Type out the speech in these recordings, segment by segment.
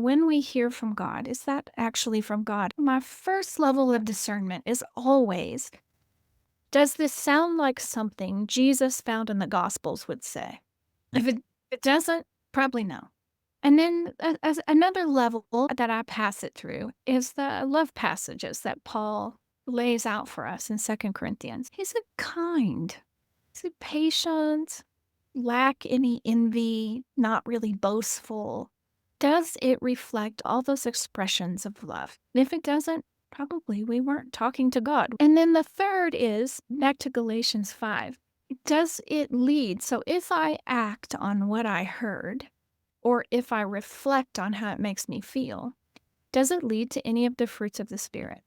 When we hear from God, is that actually from God? My first level of discernment is always, does this sound like something Jesus found in the Gospels would say? If it doesn't, probably no. And then as another level that I pass it through is the love passages that Paul lays out for us in Second Corinthians. He's a kind, he's a patient, lack any envy, not really boastful. Does it reflect all those expressions of love? And if it doesn't, probably we weren't talking to God. And then the third is back to Galatians 5. Does it lead? So if I act on what I heard, or if I reflect on how it makes me feel, does it lead to any of the fruits of the Spirit?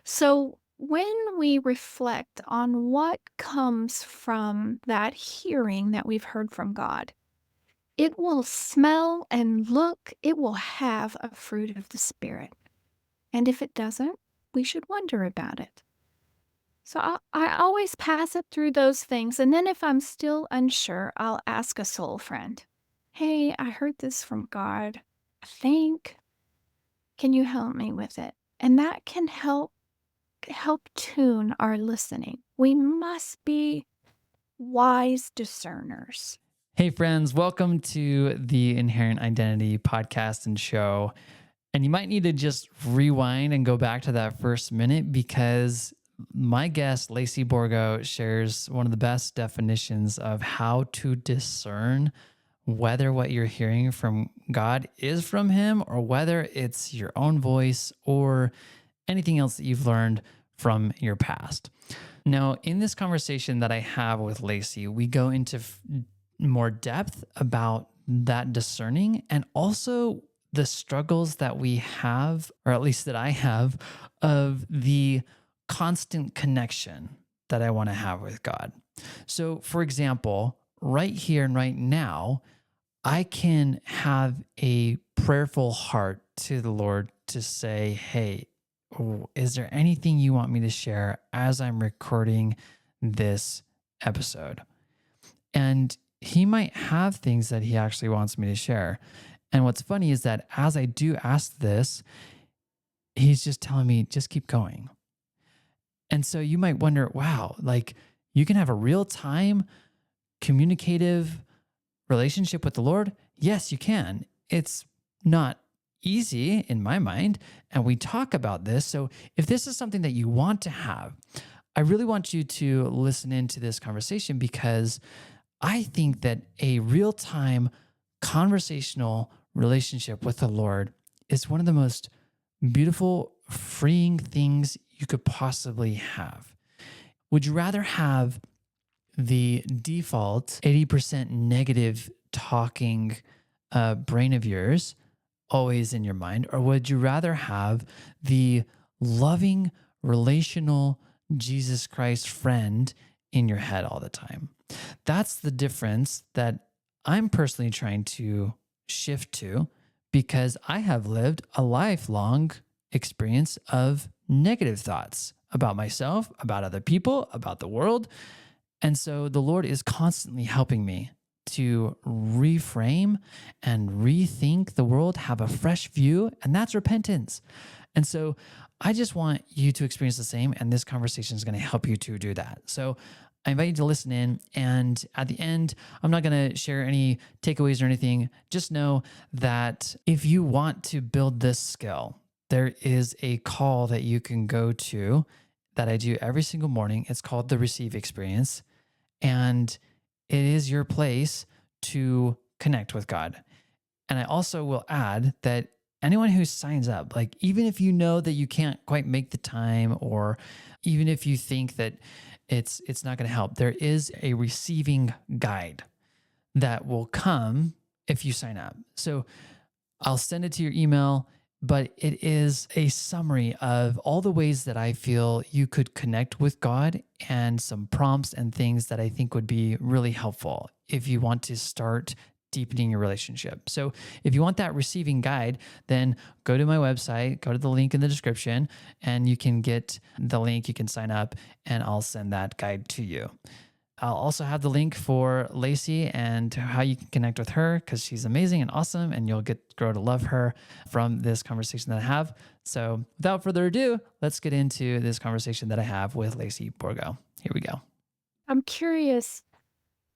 So when we reflect on what comes from that hearing that we've heard from God, it will smell and look, it will have a fruit of the Spirit. And if it doesn't, we should wonder about it. So I always pass it through those things. And then if I'm still unsure, I'll ask a soul friend, hey, I heard this from God. I think, can you help me with it? And that can help tune our listening. We must be wise discerners. Hey, friends, welcome to the Inherent Identity podcast and show. And you might need to just rewind and go back to that first minute because my guest, Lacy Borgo, shares one of the best definitions of how to discern whether what you're hearing from God is from Him or whether it's your own voice or anything else that you've learned from your past. Now, in this conversation that I have with Lacy, we go into more depth about that discerning and also the struggles that we have, or at least that I have, of the constant connection that I want to have with God. So, for example, right here and right now, I can have a prayerful heart to the Lord to say, hey, is there anything you want me to share as I'm recording this episode? And He might have things that He actually wants me to share. And what's funny is that as I do ask this, He's just telling me, just keep going. And so you might wonder, wow, like you can have a real time communicative relationship with the Lord? Yes, you can. It's not easy in my mind. And we talk about this. So if this is something that you want to have, I really want you to listen into this conversation because I think that a real time conversational relationship with the Lord is one of the most beautiful, freeing things you could possibly have. Would you rather have the default 80% negative talking brain of yours always in your mind? Or would you rather have the loving, relational Jesus Christ friend in your head all the time? That's the difference that I'm personally trying to shift to because I have lived a lifelong experience of negative thoughts about myself, about other people, about the world. And so the Lord is constantly helping me to reframe and rethink the world, have a fresh view, and that's repentance. And so I just want you to experience the same, and this conversation is going to help you to do that. So I invite you to listen in, and at the end, I'm not going to share any takeaways or anything. Just know that if you want to build this skill, there is a call that you can go to that I do every single morning. It's called the Receive Experience. And it is your place to connect with God. And I also will add that anyone who signs up, like even if you know that you can't quite make the time, or even if you think that it's not going to help, there is a receiving guide that will come if you sign up. So I'll send it to your email, but it is a summary of all the ways that I feel you could connect with God and some prompts and things that I think would be really helpful if you want to start deepening your relationship. So if you want that receiving guide, then go to my website, go to the link in the description, and you can get the link, you can sign up, and I'll send that guide to you. I'll also have the link for Lacy and how you can connect with her because she's amazing and awesome, and you'll grow to love her from this conversation that I have. So, without further ado, let's get into this conversation that I have with Lacy Borgo. Here we go. I'm curious,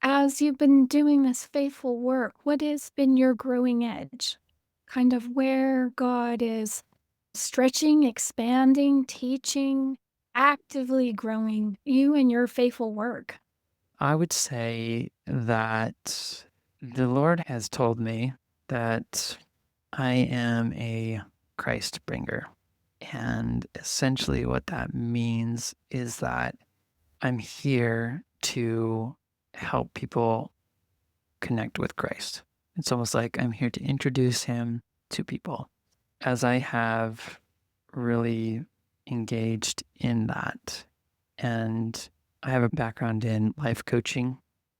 as you've been doing this faithful work, what has been your growing edge? Kind of where God is stretching, expanding, teaching, actively growing you and your faithful work. I would say that the Lord has told me that I am a Christ bringer. And essentially, what that means is that I'm here to help people connect with Christ. It's almost like I'm here to introduce him to people. As I have really engaged in that, and I have a background in life coaching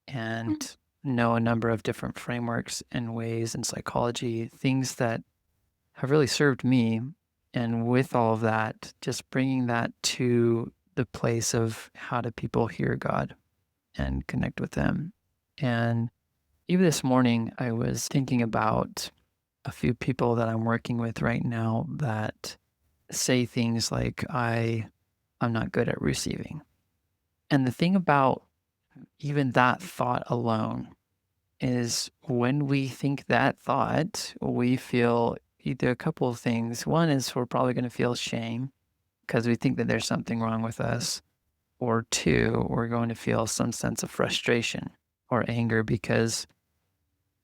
and Mm. know a number of different frameworks and ways in psychology, things that have really served me. And with all of that, just bringing that to the place of how do people hear God and connect with them. And even this morning, I was thinking about a few people that I'm working with right now that say things like, I'm not good at receiving. And the thing about even that thought alone is when we think that thought, we feel either a couple of things. One is we're probably going to feel shame because we think that there's something wrong with us. Or two, we're going to feel some sense of frustration or anger because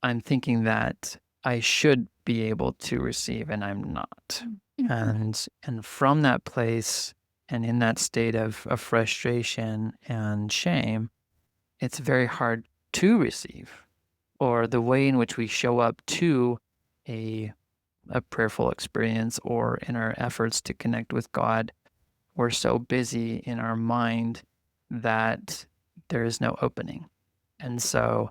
I'm thinking that I should be able to receive and I'm not. Mhm. And from that place and in that state of frustration and shame, it's very hard to receive, or the way in which we show up to a a prayerful experience or in our efforts to connect with God, we're so busy in our mind that there is no opening. And so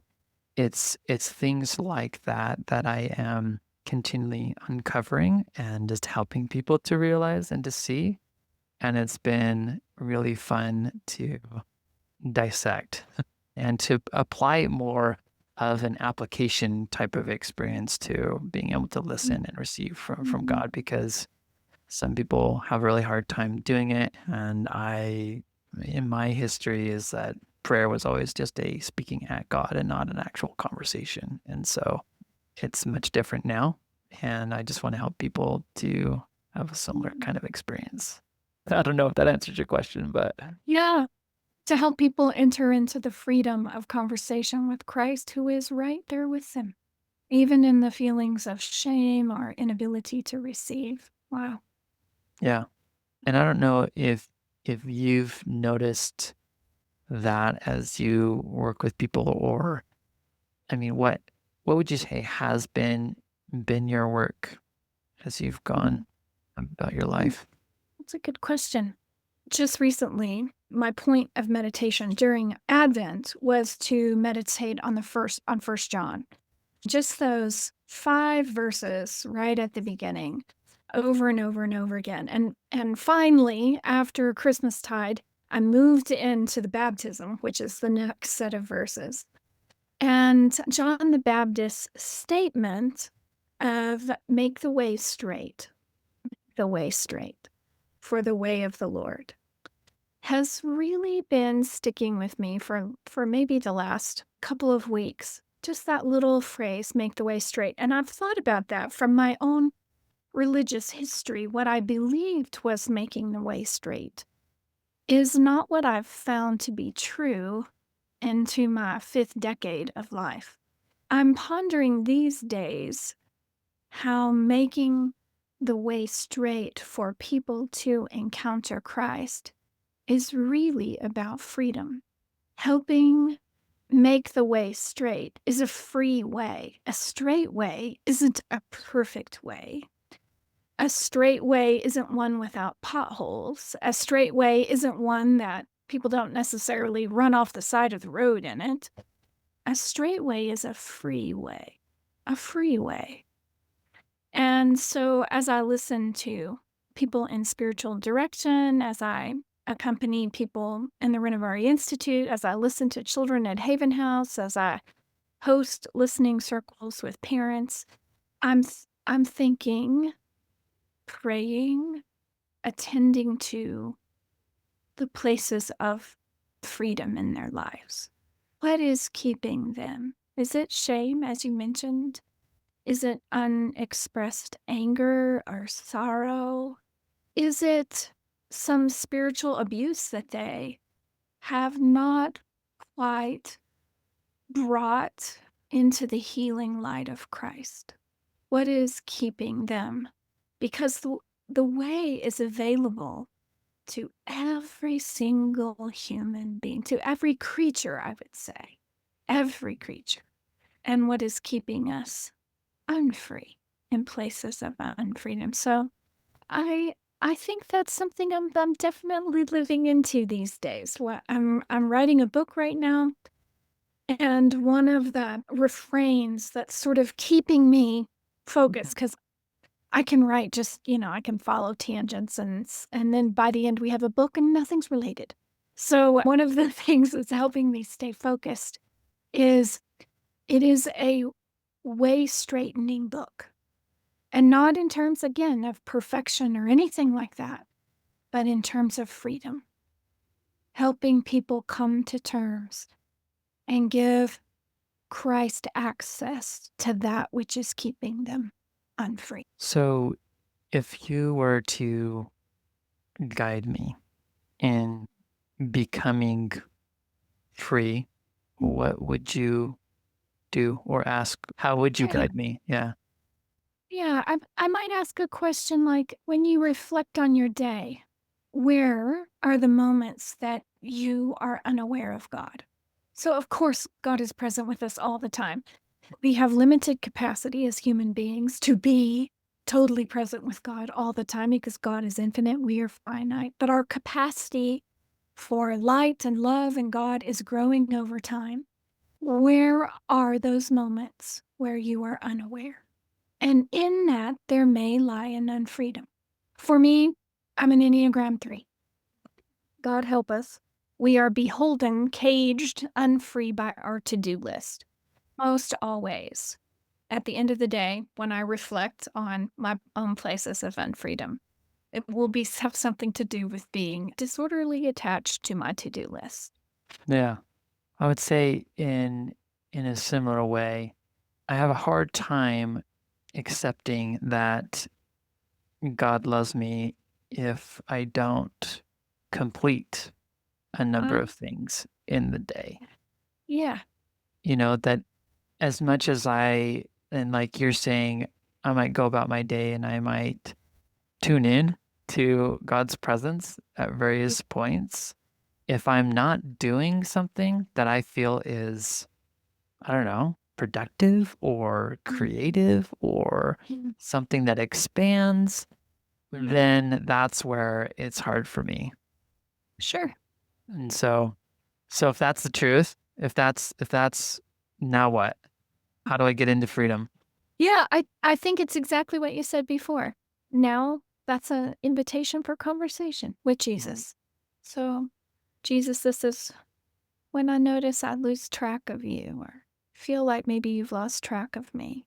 it's things like that that I am continually uncovering and just helping people to realize and to see. And it's been really fun to dissect and to apply more of an application type of experience to being able to listen and receive from Mhm. God, because some people have a really hard time doing it. And in my history, is that prayer was always just a speaking at God and not an actual conversation. And so it's much different now. And I just want to help people to have a similar kind of experience. I don't know if that answers your question, but Yeah, to help people enter into the freedom of conversation with Christ, who is right there with them, even in the feelings of shame or inability to receive. Wow. yeah. And I don't know if you've noticed that as you work with people, or I mean, what would you say has been your work as you've Mm, gone about your mm, life? That's a good question. Just recently, my point of meditation during Advent was to meditate on First John. Just those 5 verses right at the beginning, over and over and over again. And finally, after Christmastide, I moved into the baptism, which is the next set of verses. And John the Baptist's statement of "Make the way straight for the way of the Lord," has really been sticking with me for maybe the last couple of weeks. Just that little phrase, "make the way straight." And I've thought about that from my own religious history. What I believed was making the way straight is not what I've found to be true into my 5th decade of life. I'm pondering these days how making the way straight for people to encounter Christ is really about freedom. Helping make the way straight is a free way. A straight way isn't a perfect way. A straight way isn't one without potholes. A straight way isn't one that people don't necessarily run off the side of the road in it. A straight way is a free way. A free way. And so as I listen to people in spiritual direction, as I accompany people in the Renovari Institute, as I listen to children at Haven House, as I host listening circles with parents, I'm thinking, praying, attending to the places of freedom in their lives. What is keeping them? Is it shame, as you mentioned? Is it unexpressed anger or sorrow? Is it some spiritual abuse that they have not quite brought into the healing light of Christ? What is keeping them? Because the way is available to every single human being, to every creature, I would say, every creature. And what is keeping us unfree in places of unfreedom? So I I think that's something I'm definitely living into these days. I'm writing a book right now, and one of the refrains that's sort of keeping me focused, because I can write just, I can follow tangents and then by the end we have a book and nothing's related. So one of the things that's helping me stay focused is it is a way straightening book. And not in terms, again, of perfection or anything like that, but in terms of freedom, helping people come to terms and give Christ access to that which is keeping them unfree. So, if you were to guide me in becoming free, what would you do or ask? How would you Yeah. guide me? Yeah. Yeah, I might ask a question like, when you reflect on your day, where are the moments that you are unaware of God? So, of course, God is present with us all the time. We have limited capacity as human beings to be totally present with God all the time because God is infinite, we are finite. But our capacity for light and love and God is growing over time. Where are those moments where you are unaware? And in that, there may lie an unfreedom. For me, I'm an Enneagram 3. God help us. We are beholden, caged, unfree by our to-do list. Most always. At the end of the day, when I reflect on my own places of unfreedom, it will have something to do with being disorderly attached to my to-do list. Yeah. I would say in a similar way, I have a hard time accepting that God loves me if I don't complete a number Uh, of things in the day. yeah. That as much as and like you're saying, I might go about my day and I might tune in to God's presence at various points. If I'm not doing something that I feel is, I don't know, productive or Mm, creative or mm, something that expands, then that's where it's hard for me. Sure. And so if that's the truth, if that's now what? How do I get into freedom? Yeah, I think it's exactly what you said before. Now that's an invitation for conversation with Mhm. Jesus. So, Jesus, this is when I notice I lose track of you or feel like maybe you've lost track of me.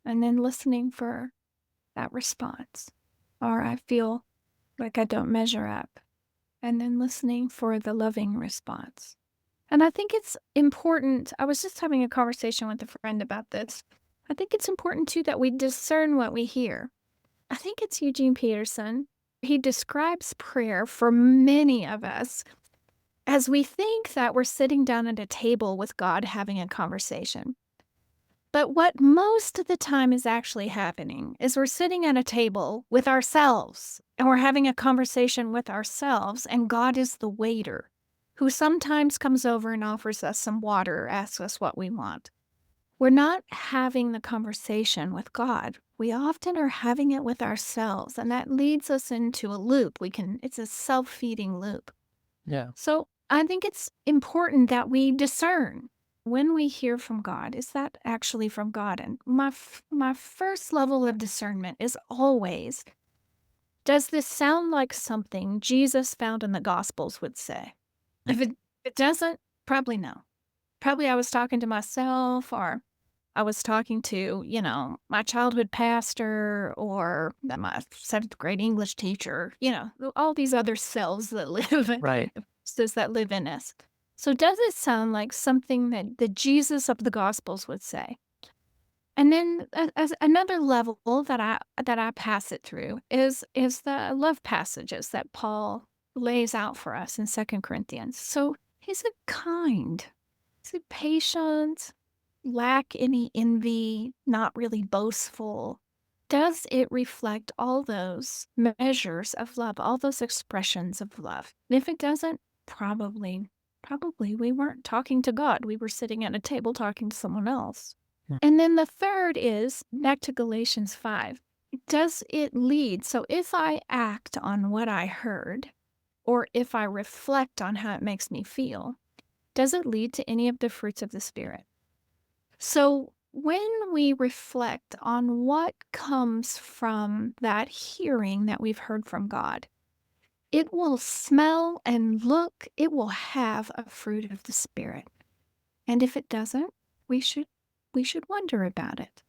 And then listening for that response. Or I feel like I don't measure up. And then listening for the loving response. And I think it's important. I was just having a conversation with a friend about this. I think it's important too that we discern what we hear. I think it's Eugene Peterson. He describes prayer for many of us as we think that we're sitting down at a table with God having a conversation. But what most of the time is actually happening is we're sitting at a table with ourselves and we're having a conversation with ourselves, and God is the waiter who sometimes comes over and offers us some water or asks us what we want. We're not having the conversation with God. We often are having it with ourselves, and that leads us into a loop. It's a self-feeding loop. Yeah. So I think it's important that we discern when we hear from God. Is that actually from God? And my first level of discernment is always, Does this sound like something Jesus found in the Gospels would say? If it doesn't, probably no. Probably I was talking to myself, or I was talking to, my childhood pastor, or my 7th grade English teacher, all these other selves that live Right. voices that live in us. So does it sound like something that the Jesus of the Gospels would say? And then as another level that I pass it through is the love passages that Paul lays out for us in 2 Corinthians. So is it kind? Is it patient? Lack any envy? Not really boastful? Does it reflect all those measures of love, all those expressions of love? And if it doesn't, probably we weren't talking to God. We were sitting at a table talking to someone else. Mm. And then the third is back to Galatians 5. Does it lead? So if I act on what I heard, or if I reflect on how it makes me feel, does it lead to any of the fruits of the Spirit? So when we reflect on what comes from that hearing that we've heard from God, it will smell and look, it will have a fruit of the Spirit. And if it doesn't, we should wonder about it.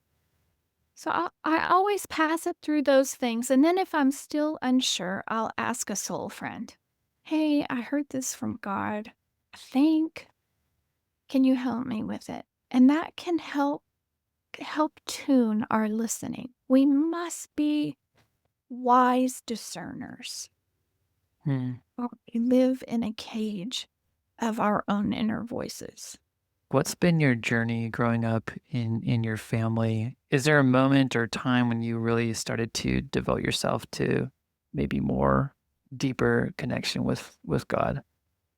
So I always pass it through those things, and then if I'm still unsure, I'll ask a soul friend. Hey, I heard this from God. I think, can you help me with it? And that can help tune our listening. We must be wise discerners, Hmm. or we live in a cage of our own inner voices. What's been your journey growing up in your family? Is there a moment or time when you really started to devote yourself to maybe more deeper connection with God?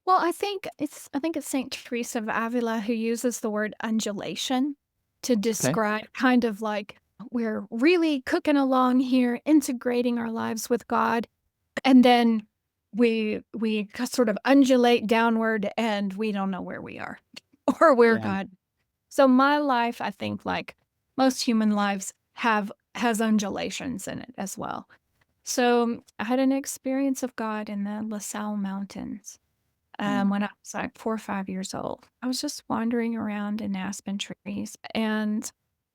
Well, I think it's Saint Teresa of Avila who uses the word undulation to Okay. describe kind of like we're really cooking along here, integrating our lives with God, and then sort of undulate downward, and we don't know where we are or where Yeah. God. So my life, I think, like most human lives, has undulations in it as well. So I had an experience of God in the La Salle Mountains Mm. when I was like 4 or 5 years old. I was just wandering around in aspen trees, and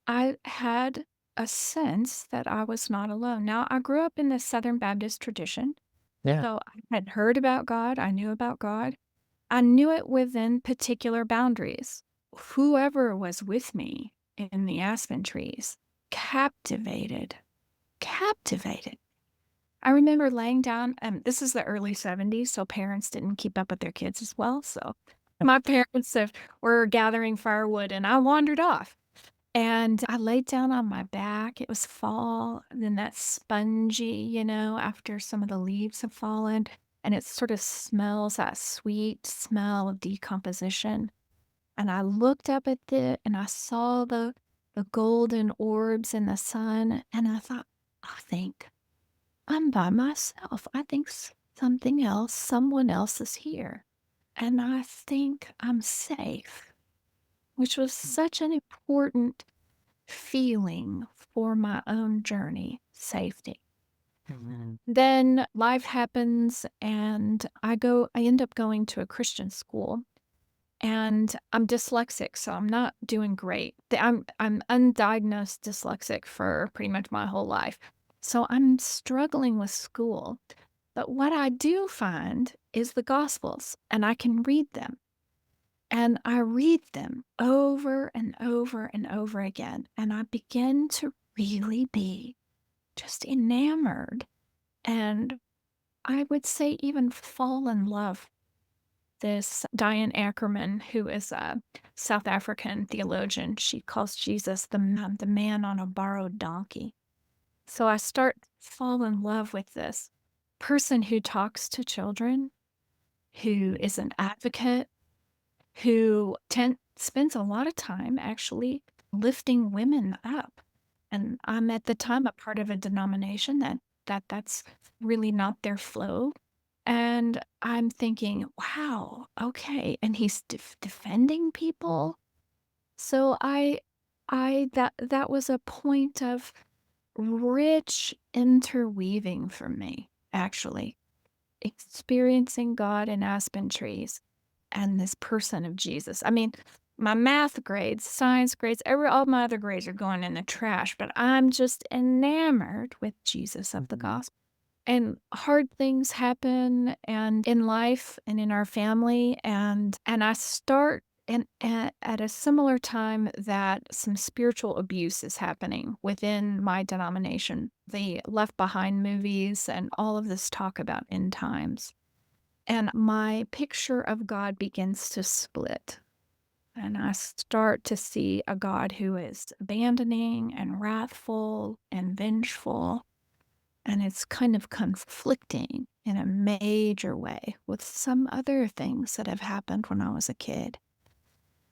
I had a sense that I was not alone. Now, I grew up in the Southern Baptist tradition, Yeah. so I had heard about God. I knew about God. I knew it within particular boundaries. Whoever was with me in the aspen trees captivated, captivated. I remember laying down, this is the early 70s, so parents didn't keep up with their kids as well. So my parents were gathering firewood, and I wandered off. And I laid down on my back. It was fall, and then that spongy, after some of the leaves have fallen, and it sort of smells that sweet smell of decomposition. And I looked up at it, and I saw the golden orbs in the sun, and I thought, I think I'm by myself. I think something else, someone else is here. And I think I'm safe, which was such an important feeling for my own journey, safety. Mhm. Then life happens, and I end up going to a Christian school, and I'm dyslexic, so I'm not doing great. I'm undiagnosed dyslexic for pretty much my whole life. So I'm struggling with school. But what I do find is the Gospels, and I can read them. And I read them over and over and over again. And I begin to really be just enamored. And I would say even fall in love. This Diane Ackerman, who is a South African theologian, she calls Jesus the man on a borrowed donkey. So I start fall in love with this person who talks to children, who is an advocate, who spends a lot of time actually lifting women up. And I'm at the time a part of a denomination that's really not their flow. And I'm thinking, wow, okay. And he's defending people. So that was a point of rich interweaving for me, actually. Experiencing God in aspen trees and this person of Jesus. I mean, my math grades, science grades, all my other grades are going in the trash, but I'm just enamored with Jesus of the Mhm. gospel. And hard things happen and in life and in our family and I start and at a similar time that some spiritual abuse is happening within my denomination. The Left Behind movies and all of this talk about end times. And my picture of God begins to split. And I start to see a God who is abandoning and wrathful and vengeful. And it's kind of conflicting in a major way with some other things that have happened when I was a kid.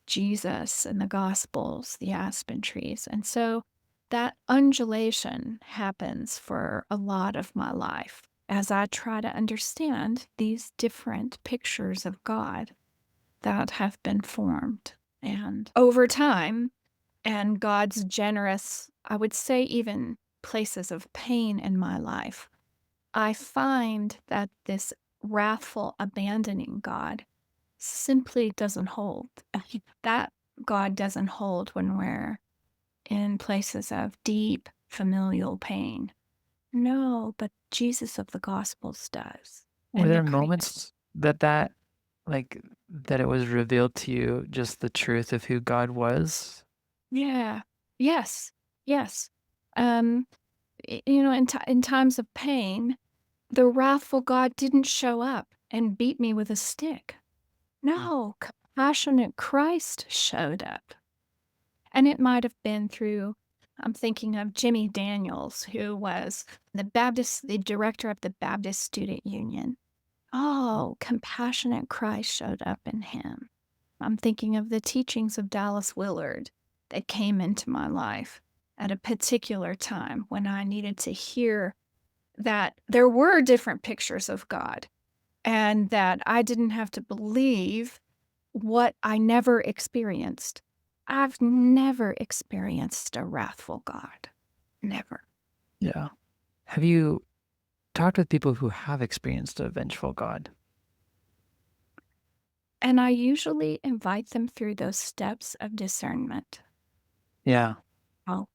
Jesus and the Gospels, the aspen trees. And so that undulation happens for a lot of my life as I try to understand these different pictures of God that have been formed. And over time, and God's generous, I would say, even places of pain in my life, I find that this wrathful, abandoning God simply doesn't hold. That God doesn't hold when we're in places of deep familial pain. No, but Jesus of the Gospels does. Were And the there creation. moments like, that it was revealed to you just the truth of who God was? Yeah. Yes. Yes. Um, in times of pain, the wrathful God didn't show up and beat me with a stick. Mm. No, compassionate Christ showed up. And it might have been through, I'm thinking of Jimmy Daniels, who was the director of the Baptist Student Union. Oh, compassionate Christ showed up in him. I'm thinking of the teachings of Dallas Willard that came into my life at a particular time when I needed to hear that there were different pictures of God and that I didn't have to believe what I never experienced. I've never experienced a wrathful God. Never. Yeah. Have you talked with people who have experienced a vengeful God? And I usually invite them through those steps of discernment. Yeah. Oh,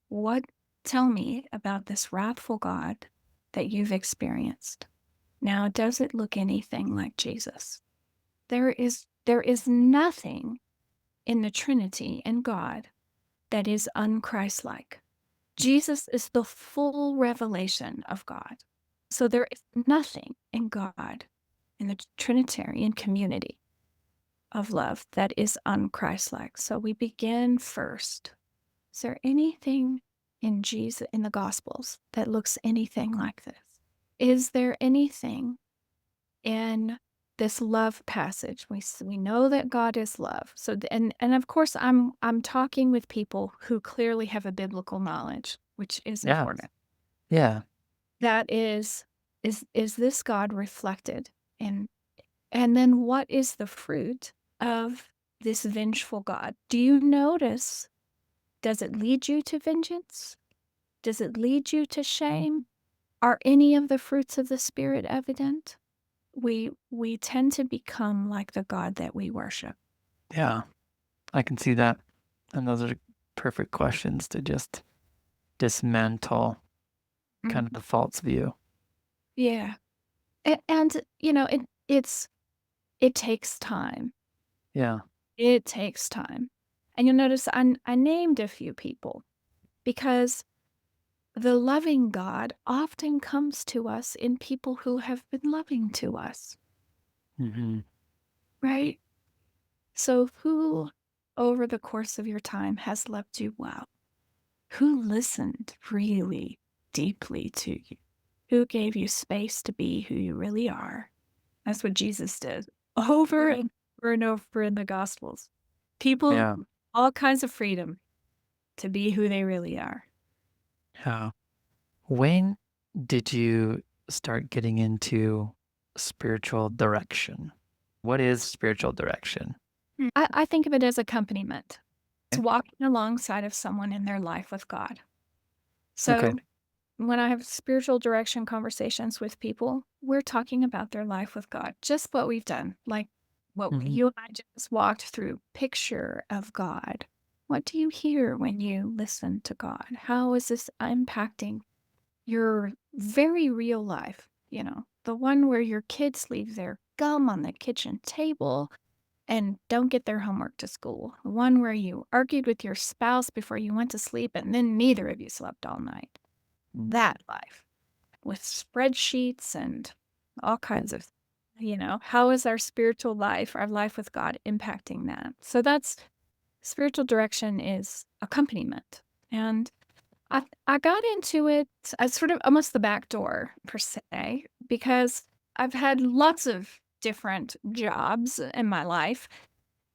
tell me about this wrathful God that you've experienced. Now, does it look anything like Jesus? There is nothing in the Trinity in God that is unchristlike. Jesus is the full revelation of God. So there is nothing in God, in the Trinitarian community of love, that is unchristlike. So we begin first. Is there anything in Jesus, in the Gospels, that looks anything like this? Is there anything in this love passage? We know that God is love. So and of course I'm talking with people who clearly have a biblical knowledge, which is Yeah. important. Yeah. That is this God reflected in, and then what is the fruit of this vengeful God? Do you notice, does it lead you to vengeance? Does it lead you to shame? Are any of the fruits of the Spirit evident? We tend to become like the God that we worship. Yeah. I can see that. And those are perfect questions to just dismantle kind Mm. of the false view. Yeah. And it takes time. Yeah. It takes time. And you'll notice I named a few people because the loving God often comes to us in people who have been loving to us, Hmm. right? So who over the course of your time has loved you well? Who listened really deeply to you? Who gave you space to be who you really are? That's what Jesus did over and over and over in the Gospels. People, Yeah. all kinds of freedom to be who they really are. Yeah. When did you start getting into spiritual direction? What is spiritual direction? I think of it as accompaniment. It's Okay. walking alongside of someone in their life with God. Okay. So when I have spiritual direction conversations with people, we're talking about their life with God, just what we've done, like what Mhm. you and I just walked through. Picture of God. What do you hear when you listen to God? How is this impacting your very real life? The one where your kids leave their gum on the kitchen table and don't get their homework to school. The one where you argued with your spouse before you went to sleep and then neither of you slept all night. That life with spreadsheets and all kinds of, how is our spiritual life, our life with God impacting that? So that's spiritual direction is accompaniment. And I got into it as sort of almost the back door per se, because I've had lots of different jobs in my life.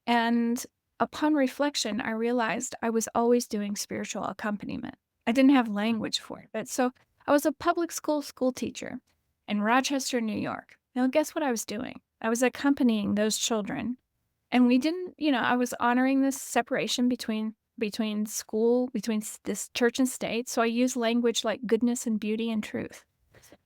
And upon reflection, I realized I was always doing spiritual accompaniment. I didn't have language for it. But so I was a public school teacher in Rochester, New York. Now, guess what I was doing? I was accompanying those children. And we didn't, I was honoring this separation between school, between this church and state. So I use language like goodness and beauty and truth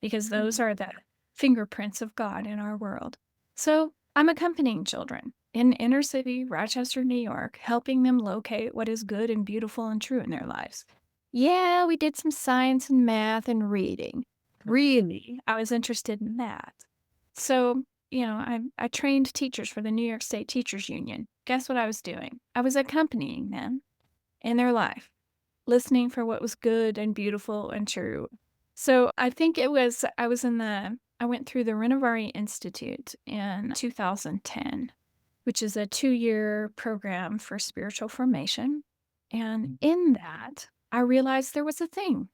because those are the fingerprints of God in our world. So I'm accompanying children in inner city, Rochester, New York, helping them locate what is good and beautiful and true in their lives. Yeah, we did some science and math and reading. Really, I was interested in that. So, I trained teachers for the New York State Teachers Union. Guess what I was doing? I was accompanying them in their life, listening for what was good and beautiful and true. So I think I went through the Renovari Institute in 2010, which is a 2-year program for spiritual formation. And in that, I realized there was a thing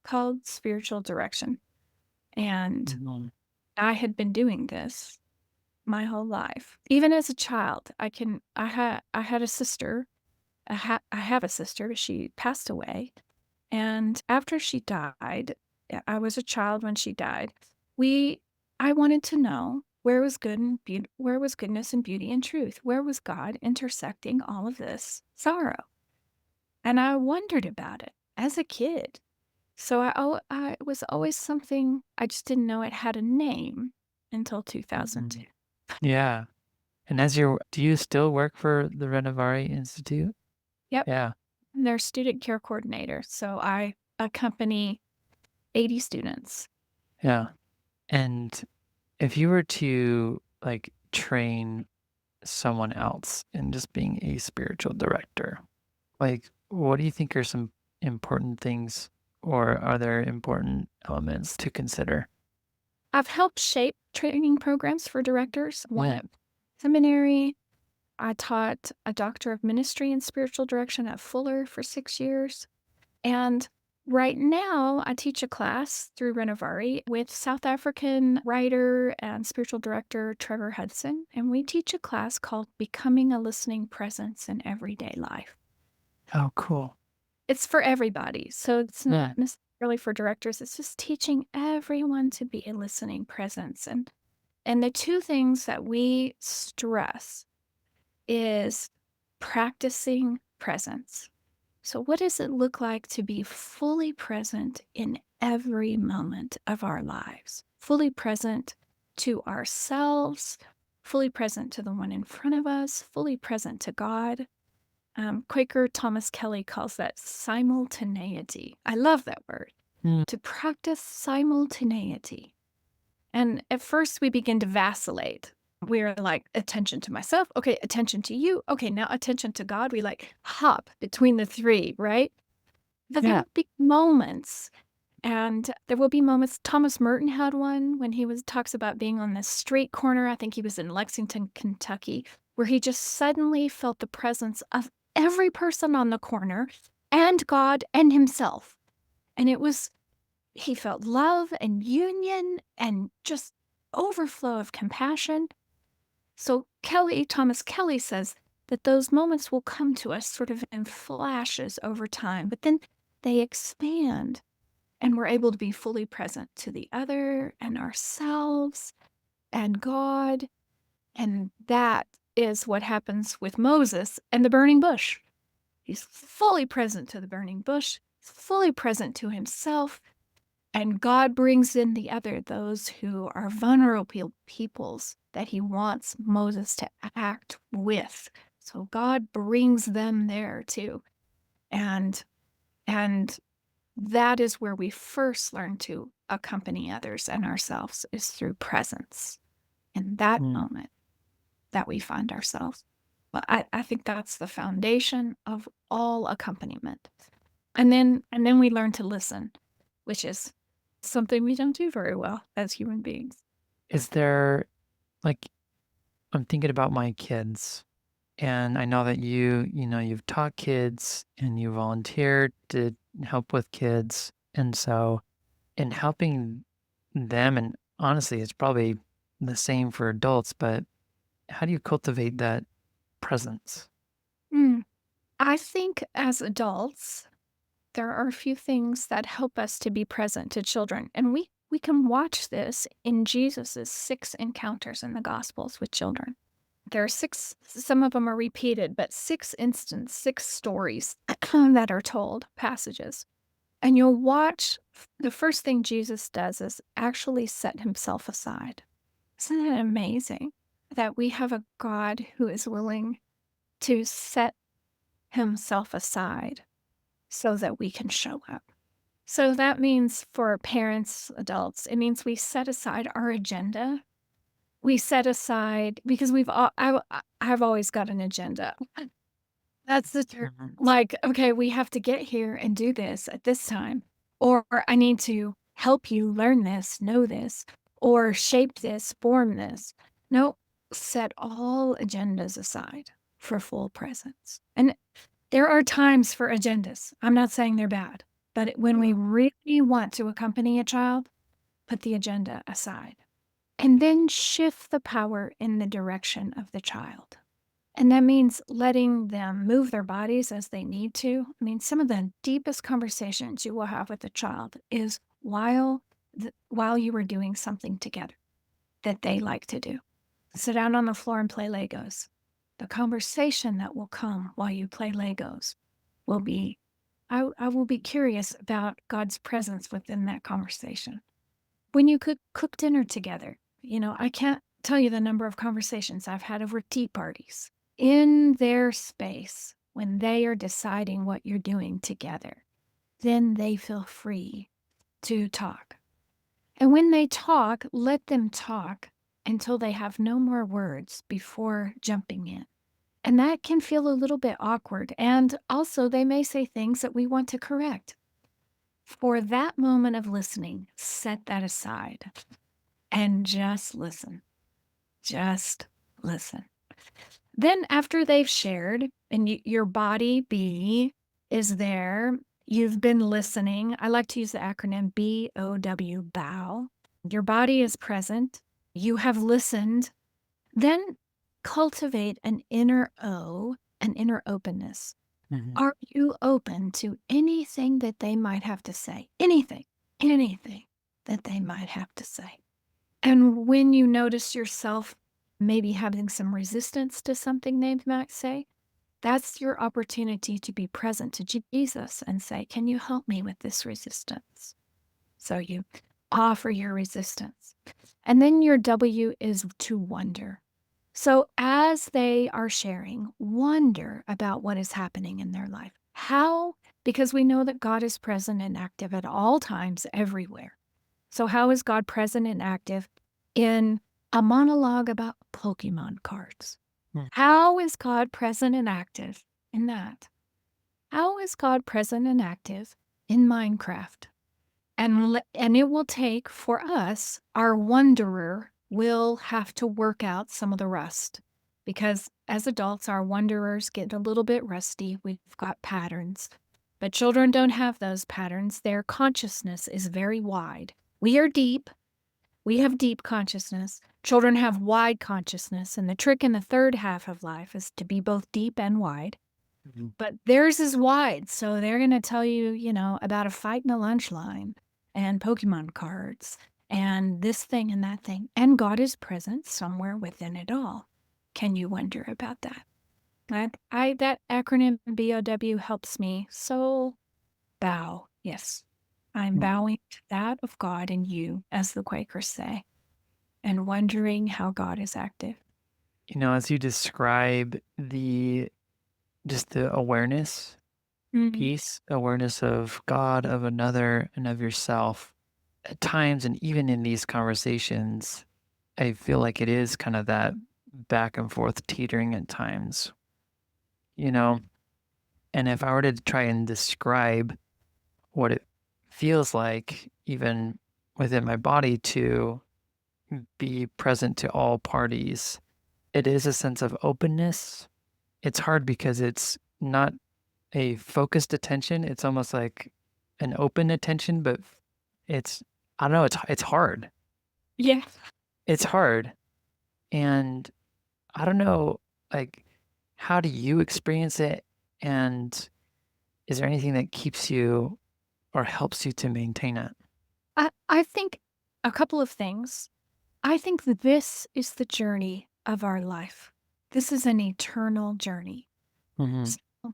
called spiritual direction. And Mhm. I had been doing this my whole life. Even as a child, I had a sister. I have a sister, but she passed away. And after she died, I was a child when she died. We I wanted to know where was goodness and beauty and truth? Where was God intersecting all of this sorrow? And I wondered about it as a kid. So it was always something I just didn't know it had a name until 2002. Mhm. Yeah. And do you still work for the Renovari Institute? Yep, Yeah. I'm their student care coordinator. So I accompany 80 students. Yeah. And if you were to like train someone else in just being a spiritual director, like what do you think are some important things or are there important elements to consider? I've helped shape training programs for directors. One Yeah. at seminary. I taught a doctor of ministry and spiritual direction at Fuller for 6 years. And right now, I teach a class through Renovari with South African writer and spiritual director Trevor Hudson. And we teach a class called Becoming a Listening Presence in Everyday Life. Oh, cool. It's for everybody. So it's Yeah. not necessarily for directors. It's just teaching everyone to be a listening presence. And the two things that we stress is practicing presence. So, what does it look like to be fully present in every moment of our lives? Fully present to ourselves, fully present to the one in front of us, fully present to God. Quaker Thomas Kelly calls that simultaneity. I love that word. Mm. To practice simultaneity. And at first, we begin to vacillate. We're like, attention to myself. Okay, attention to you. Okay, now attention to God. We like hop between the three, right? But there Yeah. will be moments, and there will be moments. Thomas Merton had one when he talks about being on this street corner. I think he was in Lexington, Kentucky, where he just suddenly felt the presence of every person on the corner and God and himself. And he felt love and union and just overflow of compassion. So Thomas Kelly says that those moments will come to us sort of in flashes over time, but then they expand and we're able to be fully present to the other and ourselves and God. And that is what happens with Moses and the burning bush. He's fully present to the burning bush, fully present to himself, And God brings in the other, those who are vulnerable peoples that he wants Moses to act with. So God brings them there too. And and that is where we first learn to accompany others and ourselves, is through presence in that Mm. moment that we find ourselves. But I think that's the foundation of all accompaniment. And then we learn to listen, which is something we don't do very well as human beings. Is there, like, I'm thinking about my kids, and I know that you've taught kids and you volunteered to help with kids. And so, in helping them, and honestly, it's probably the same for adults, but how do you cultivate that presence? Mm. I think as adults, there are a few things that help us to be present to children. And we can watch this in Jesus's 6 encounters in the Gospels with children. There are 6, some of them are repeated, but 6 stories that are told, passages. And you'll watch, the first thing Jesus does is actually set himself aside. Isn't it amazing that we have a God who is willing to set himself aside so that we can show up? So that means for parents, adults, it means we set aside our agenda. We set aside, because I've always got an agenda. That's the term. Mhm. Like, okay, we have to get here and do this at this time, or I need to help you learn this, know this, or shape this, form this. No, set all agendas aside for full presence. And there are times for agendas. I'm not saying they're bad, but when we really want to accompany a child, put the agenda aside and then shift the power in the direction of the child. And that means letting them move their bodies as they need to. I mean, some of the deepest conversations you will have with a child is while you are doing something together that they like to do. Sit down on the floor and play Legos. The conversation that will come while you play Legos will be, I will be curious about God's presence within that conversation. When you cook dinner together, I can't tell you the number of conversations I've had over tea parties in their space when they are deciding what you're doing together. Then they feel free to talk. And when they talk, let them talk until they have no more words before jumping in. And that can feel a little bit awkward. And also, they may say things that we want to correct. For that moment of listening, set that aside and just listen. Just listen. Then, after they've shared and your body, B, is there, you've been listening. I like to use the acronym BOW, bow. Your body is present. You have listened. Then cultivate an inner O, an inner openness. Mhm. Are you open to anything that they might have to say? Anything that they might have to say. And when you notice yourself maybe having some resistance to something they might say, that's your opportunity to be present to Jesus and say, "Can you help me with this resistance?" So you offer your resistance. And then your W is to wonder. So as they are sharing, wonder about what is happening in their life. How? Because we know that God is present and active at all times, everywhere. So how is God present and active in a monologue about Pokemon cards? Mm. How is God present and active in that? How is God present and active in Minecraft? And it will take, for us, our wanderer will have to work out some of the rust, because as adults, our wanderers get a little bit rusty. We've got patterns, but children don't have those patterns. Their consciousness is very wide. We are deep. We have deep consciousness. Children have wide consciousness. And the trick in the third half of life is to be both deep and wide. Mhm. But theirs is wide, so they're gonna tell you, about a fight in the lunch line and Pokemon cards and this thing and that thing, and God is present somewhere within it all. Can you wonder about that? That acronym BOW helps me. So bow, yes. I'm Mm. bowing to that of God and you, as the Quakers say, and wondering how God is active. As you describe just the awareness Mm. piece, awareness of God, of another, and of yourself, at times, and even in these conversations, I feel like it is kind of that back and forth teetering at times, you know? And if I were to try and describe what it feels like, even within my body, to be present to all parties, it is a sense of openness. It's hard because it's not a focused attention. It's almost like an open attention, but it's I don't know, it's hard. Yeah. It's hard. And I don't know, like, how do you experience it? And is there anything that keeps you or helps you to maintain it? I think a couple of things. I think that this is the journey of our life. This is an eternal journey. Mhm. So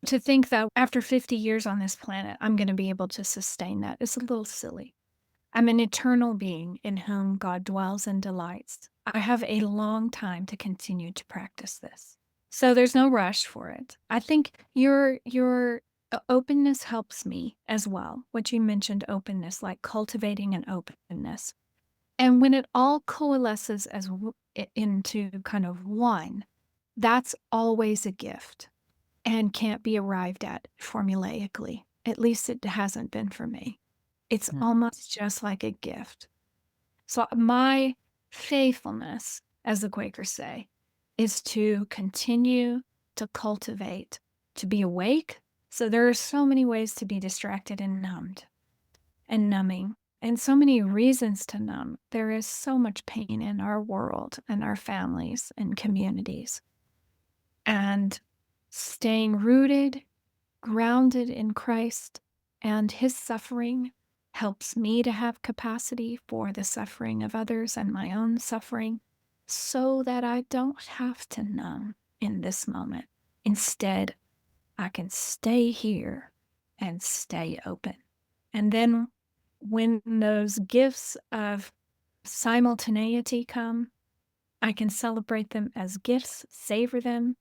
to think that after 50 years on this planet, I'm going to be able to sustain that is a little silly. I'm an eternal being in whom God dwells and delights. I have a long time to continue to practice this. So there's no rush for it. I think your openness helps me as well. What you mentioned, openness, like cultivating an openness. And when it all coalesces as into kind of one, that's always a gift and can't be arrived at formulaically. At least it hasn't been for me. It's Mm. almost just like a gift. So my faithfulness, as the Quakers say, is to continue to cultivate, to be awake. So there are so many ways to be distracted and numbed and numbing, and so many reasons to numb. There is so much pain in our world and our families and communities. And staying rooted, grounded in Christ and his suffering helps me to have capacity for the suffering of others and my own suffering so that I don't have to numb in this moment. Instead, I can stay here and stay open. And then when those gifts of simultaneity come, I can celebrate them as gifts, savor them,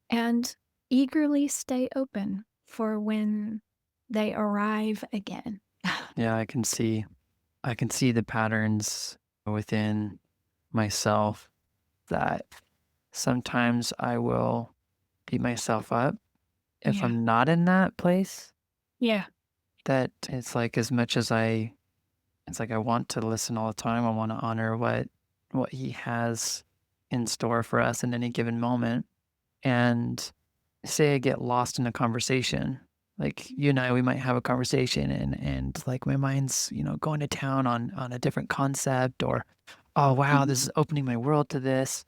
and eagerly stay open for when they arrive again. Yeah, I can see the patterns within myself that sometimes I will beat myself up if Yeah. I'm not in that place. Yeah. That it's like as much as it's like I want to listen all the time. I want to honor what he has in store for us in any given moment. And say I get lost in a conversation, like you and I, we might have a conversation and like my mind's, going to town on a different concept or, oh wow, Mhm. this is opening my world to this.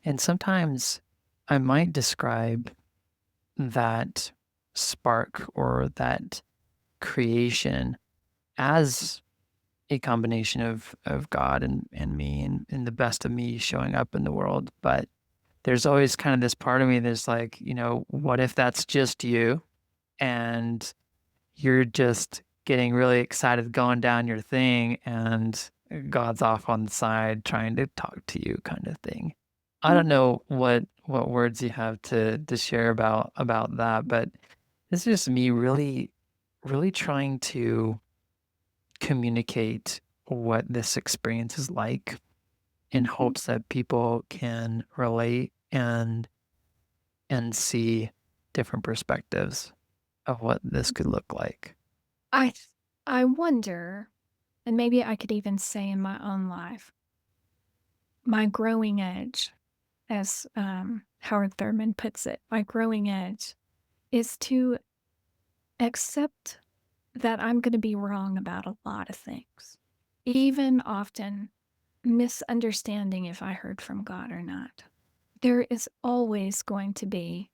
And sometimes I might describe that spark or that creation as a combination of God and me and the best of me showing up in the world. But there's always kind of this part of me that's like, what if that's just you and you're just getting really excited going down your thing and God's off on the side trying to talk to you kind of thing. I don't Mhm. know what words you have to share about that, but it's just me really trying to communicate what this experience is like in Mhm. hopes that people can relate and see different perspectives of what this could look like. I th- I wonder, and maybe I could even say in my own life, my growing edge, as Howard Thurman puts it, my growing edge is to accept that I'm going to be wrong about a lot of things, even often misunderstanding if I heard from God or not. There is always going to be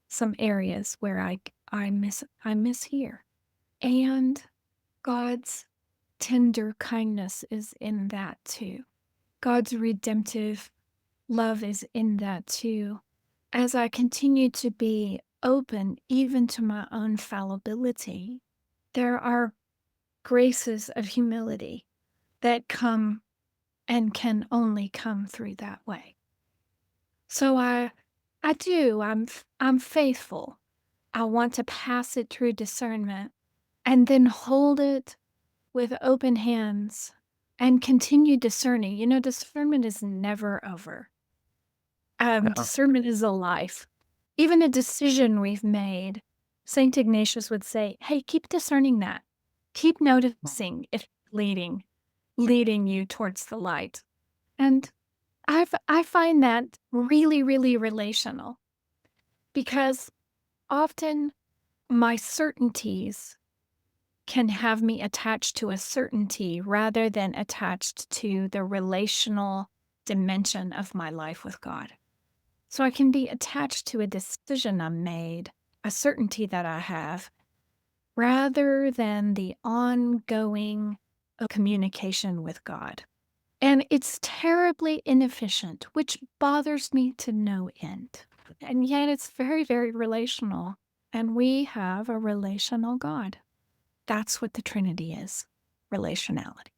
some areas where I mishear. And God's tender kindness is in that too. God's redemptive love is in that too. As I continue to be open even to my own fallibility, there are graces of humility that come and can only come through that way. So I'm faithful. I want to pass it through discernment and then hold it with open hands and continue discerning. Discernment is never over. Yeah. Discernment is a life. Even a decision we've made, St. Ignatius would say, hey, keep discerning that. Keep noticing if it's leading you towards the light. And I find that really, really relational because often my certainties can have me attached to a certainty rather than attached to the relational dimension of my life with God. So I can be attached to a decision I made, a certainty that I have, rather than the ongoing communication with God. And it's terribly inefficient, which bothers me to no end. And yet it's very, very relational. And we have a relational God. That's what the Trinity is, relationality.